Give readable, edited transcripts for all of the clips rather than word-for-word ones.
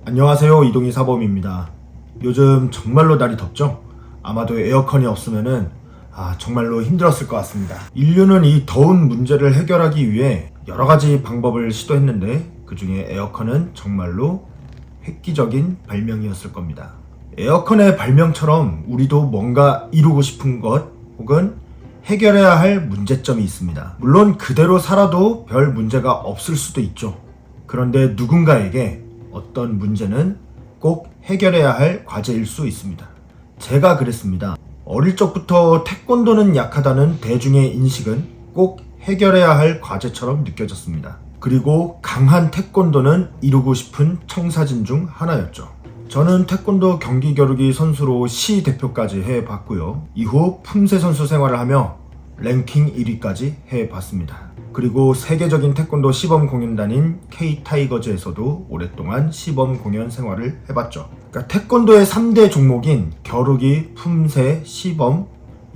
안녕하세요, 이동희 사범입니다. 요즘 정말로 날이 덥죠? 아마도 에어컨이 없으면은 정말로 힘들었을 것 같습니다. 인류는 이 더운 문제를 해결하기 위해 여러 가지 방법을 시도했는데 그 중에 에어컨은 정말로 획기적인 발명이었을 겁니다. 에어컨의 발명처럼 우리도 뭔가 이루고 싶은 것 혹은 해결해야 할 문제점이 있습니다. 물론 그대로 살아도 별 문제가 없을 수도 있죠. 그런데 누군가에게 어떤 문제는 꼭 해결해야 할 과제일 수 있습니다. 제가 그랬습니다. 어릴 적부터 태권도는 약하다는 대중의 인식은 꼭 해결해야 할 과제처럼 느껴졌습니다. 그리고 강한 태권도는 이루고 싶은 청사진 중 하나였죠. 저는 태권도 경기 겨루기 선수로 시 대표까지 해봤고요. 이후 품새 선수 생활을 하며 랭킹 1위까지 해봤습니다. 그리고 세계적인 태권도 시범 공연단인 K-타이거즈에서도 오랫동안 시범 공연 생활을 해봤죠. 그러니까 태권도의 3대 종목인 겨루기, 품새, 시범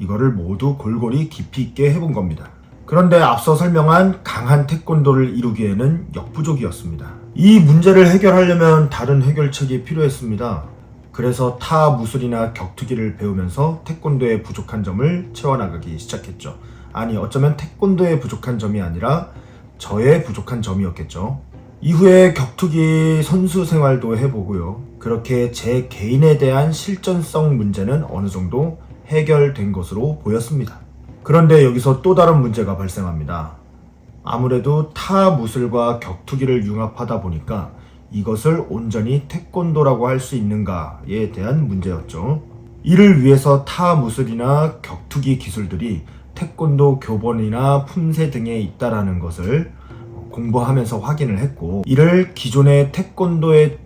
이거를 모두 골고루 깊이 있게 해본 겁니다. 그런데 앞서 설명한 강한 태권도를 이루기에는 역부족이었습니다. 이 문제를 해결하려면 다른 해결책이 필요했습니다. 그래서 타 무술이나 격투기를 배우면서 태권도의 부족한 점을 채워나가기 시작했죠. 아니, 어쩌면 태권도의 부족한 점이 아니라 저의 부족한 점이었겠죠. 이후에 격투기 선수 생활도 해보고요. 그렇게 제 개인에 대한 실전성 문제는 어느 정도 해결된 것으로 보였습니다. 그런데 여기서 또 다른 문제가 발생합니다. 아무래도 타 무술과 격투기를 융합하다 보니까 이것을 온전히 태권도라고 할 수 있는가에 대한 문제였죠. 이를 위해서 타 무술이나 격투기 기술들이 태권도 교본이나 품새 등에 있다라는 것을 공부하면서 확인을 했고, 이를 기존의 태권도의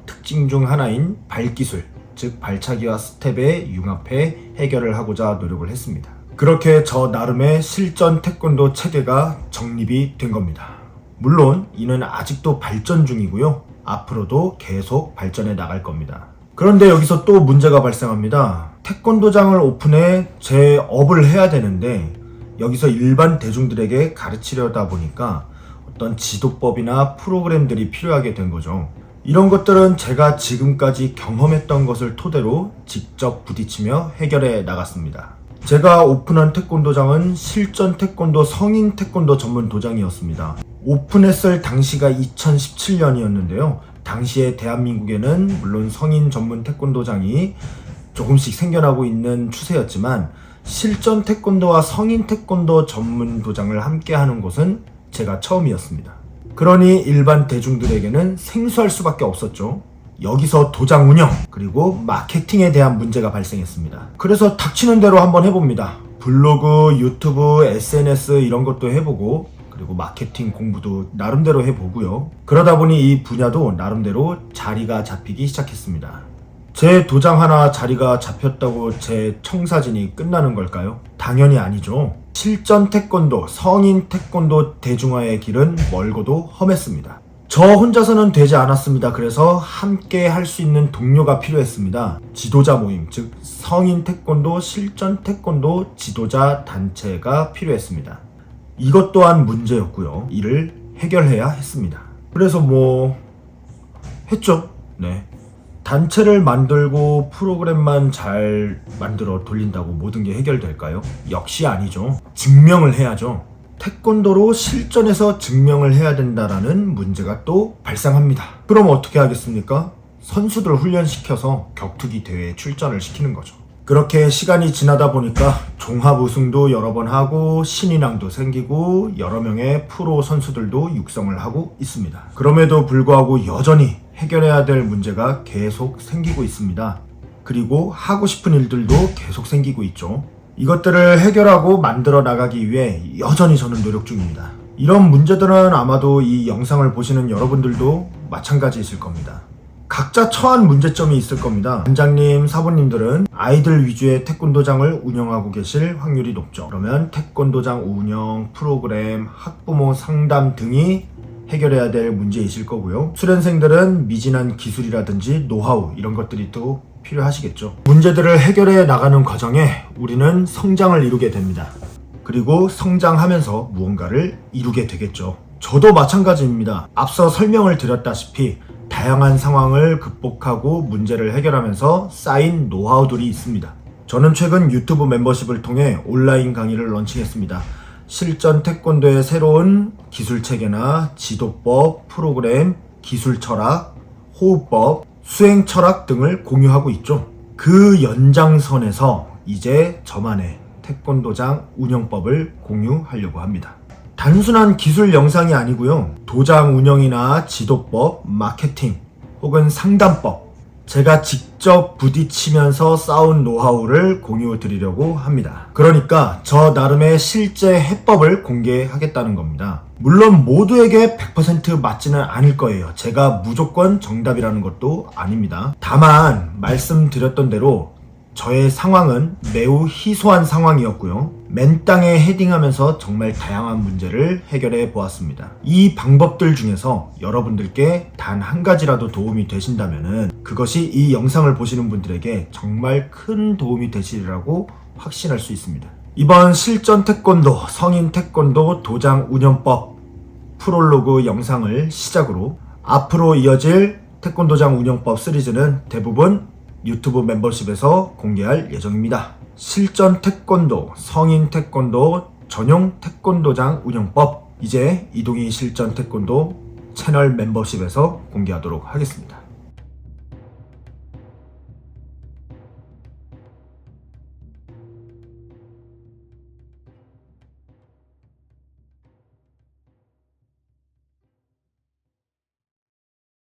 특징 중 하나인 발기술, 즉 발차기와 스텝에 융합해 해결을 하고자 노력을 했습니다. 그렇게 저 나름의 실전 태권도 체계가 정립이 된 겁니다. 물론 이는 아직도 발전 중이고요. 앞으로도 계속 발전해 나갈 겁니다. 그런데 여기서 또 문제가 발생합니다. 태권도장을 오픈해 제 업을 해야 되는데 여기서 일반 대중들에게 가르치려다 보니까 어떤 지도법이나 프로그램들이 필요하게 된 거죠. 이런 것들은 제가 지금까지 경험했던 것을 토대로 직접 부딪히며 해결해 나갔습니다. 제가 오픈한 태권도장은 실전 태권도 성인 태권도 전문 도장이었습니다. 오픈했을 당시가 2017년이었는데요. 당시에 대한민국에는 물론 성인 전문 태권도장이 조금씩 생겨나고 있는 추세였지만 실전 태권도와 성인 태권도 전문 도장을 함께 하는 곳은 제가 처음이었습니다. 그러니 일반 대중들에게는 생소할 수밖에 없었죠. 여기서 도장 운영 그리고 마케팅에 대한 문제가 발생했습니다. 그래서 닥치는 대로 한번 해봅니다. 블로그, 유튜브, SNS 이런 것도 해보고 그리고 마케팅 공부도 나름대로 해보고요. 그러다 보니 이 분야도 나름대로 자리가 잡히기 시작했습니다. 제 도장 하나 자리가 잡혔다고 제 청사진이 끝나는 걸까요? 당연히 아니죠. 실전 태권도, 성인 태권도 대중화의 길은 멀고도 험했습니다. 저 혼자서는 되지 않았습니다. 그래서 함께 할 수 있는 동료가 필요했습니다. 지도자 모임, 즉 성인 태권도, 실전 태권도 지도자 단체가 필요했습니다. 이것 또한 문제였고요. 이를 해결해야 했습니다. 그래서 했죠. 네. 단체를 만들고 프로그램만 잘 만들어 돌린다고 모든 게 해결될까요? 역시 아니죠. 증명을 해야죠. 태권도로 실전에서 증명을 해야 된다라는 문제가 또 발생합니다. 그럼 어떻게 하겠습니까? 선수들 훈련시켜서 격투기 대회에 출전을 시키는 거죠. 그렇게 시간이 지나다 보니까 종합 우승도 여러 번 하고 신인왕도 생기고 여러 명의 프로 선수들도 육성을 하고 있습니다. 그럼에도 불구하고 여전히 해결해야 될 문제가 계속 생기고 있습니다. 그리고 하고 싶은 일들도 계속 생기고 있죠. 이것들을 해결하고 만들어 나가기 위해 여전히 저는 노력 중입니다. 이런 문제들은 아마도 이 영상을 보시는 여러분들도 마찬가지이실 겁니다. 각자 처한 문제점이 있을 겁니다. 원장님, 사부님들은 아이들 위주의 태권도장을 운영하고 계실 확률이 높죠. 그러면 태권도장 운영, 프로그램, 학부모 상담 등이 해결해야 될 문제이실 거고요. 수련생들은 미진한 기술이라든지 노하우 이런 것들이 또 필요하시겠죠. 문제들을 해결해 나가는 과정에 우리는 성장을 이루게 됩니다. 그리고 성장하면서 무언가를 이루게 되겠죠. 저도 마찬가지입니다. 앞서 설명을 드렸다시피 다양한 상황을 극복하고 문제를 해결하면서 쌓인 노하우들이 있습니다. 저는 최근 유튜브 멤버십을 통해 온라인 강의를 런칭했습니다. 실전 태권도의 새로운 기술 체계나 지도법, 프로그램, 기술 철학, 호흡법, 수행 철학 등을 공유하고 있죠. 그 연장선에서 이제 저만의 태권도장 운영법을 공유하려고 합니다. 단순한 기술 영상이 아니고요. 도장 운영이나 지도법, 마케팅 혹은 상담법, 제가 직접 부딪히면서 쌓은 노하우를 공유 드리려고 합니다. 그러니까 저 나름의 실제 해법을 공개하겠다는 겁니다. 물론 모두에게 100% 맞지는 않을 거예요. 제가 무조건 정답이라는 것도 아닙니다. 다만 말씀드렸던 대로 저의 상황은 매우 희소한 상황이었고요. 맨땅에 헤딩하면서 정말 다양한 문제를 해결해 보았습니다. 이 방법들 중에서 여러분들께 단 한 가지라도 도움이 되신다면 그것이 이 영상을 보시는 분들에게 정말 큰 도움이 되시리라고 확신할 수 있습니다. 이번 실전 태권도, 성인 태권도 도장 운영법 프롤로그 영상을 시작으로 앞으로 이어질 태권도장 운영법 시리즈는 대부분 유튜브 멤버십에서 공개할 예정입니다. 실전 태권도, 성인 태권도, 전용 태권도장 운영법, 이제 이동희 실전 태권도 채널 멤버십에서 공개하도록 하겠습니다.